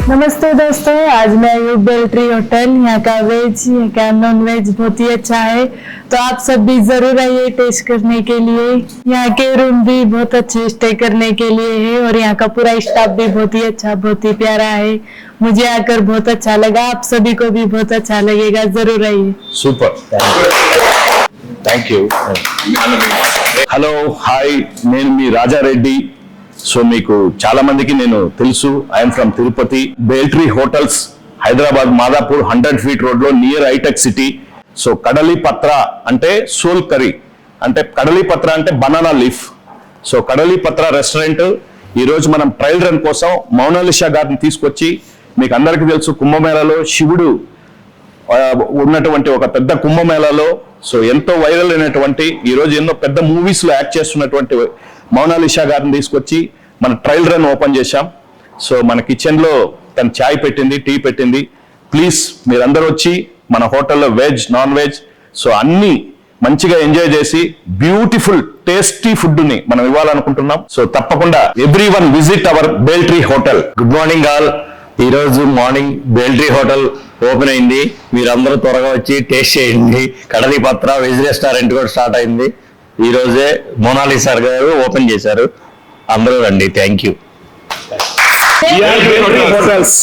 नमस्ते दोस्तों, आज मैं आयु बेल्ट्री होटल। यहाँ का वेज, यहाँ का नॉन वेज बहुत ही अच्छा है, तो आप सब भी जरूर आइए टेस्ट करने के लिए। यहाँ के रूम भी बहुत अच्छे स्टे करने के लिए है और यहाँ का पूरा स्टाफ भी बहुत ही अच्छा, बहुत ही प्यारा है। मुझे आकर बहुत अच्छा लगा, आप सभी को भी बहुत अच्छा लगेगा, जरूर आइए। Super thank you hello hi నేను మీ రాజారెడ్డి సో మీకు చాలా మందికి నేను తెలుసు I'm from Tirupati Beltree hotels Hyderabad Madhapur 100 feet road లో నియర్ హైటెక్ సిటీ సో కడలి పత్ర అంటే సోల్ కర్రీ అంటే కడలి పత్ర అంటే బనానా లీఫ్ సో కడలి పత్ర రెస్టారెంట్ ఈ రోజు మనం ట్రయల్ రన్ కోసం మౌనాలిషా గారిని తీసుకొచ్చి మీకు అందరికీ తెలుసు కుంభమేళలో శివుడు ఉన్నటువంటి ఒక పెద్ద కుంభమేళలో సో ఎంతో వైరల్ అయినటువంటి ఈ రోజు ఎన్నో పెద్ద మూవీస్ లో యాక్ట్ చేస్తున్నటువంటి మౌనాలిషా గారిని తీసుకొచ్చి మన ట్రయల్ రన్ ఓపెన్ చేశాం సో మన కిచెన్ లో తను చాయ్ పెట్టింది, టీ పెట్టింది. ప్లీజ్ మీరందరూ వచ్చి మన హోటల్లో వెజ్ నాన్ వెజ్ సో అన్ని మంచిగా ఎంజాయ్ చేసి బ్యూటిఫుల్ టేస్టీ ఫుడ్ ని మనం ఇవ్వాలనుకుంటున్నాం. సో తప్పకుండా everyone visit our Beltree hotel. Good morning all. ఈ రోజు మార్నింగ్ బేల్ట్రీ హోటల్ ఓపెన్ అయింది. మీరందరూ త్వరగా వచ్చి టేస్ట్ చేయండి. కడలి పత్ర వెజ్ రెస్టారెంట్ కూడా స్టార్ట్ అయింది. ఈ రోజే మోనాలిసా గారు ఓపెన్ చేశారు. అందరూ రండి. Thank you. హోటల్స్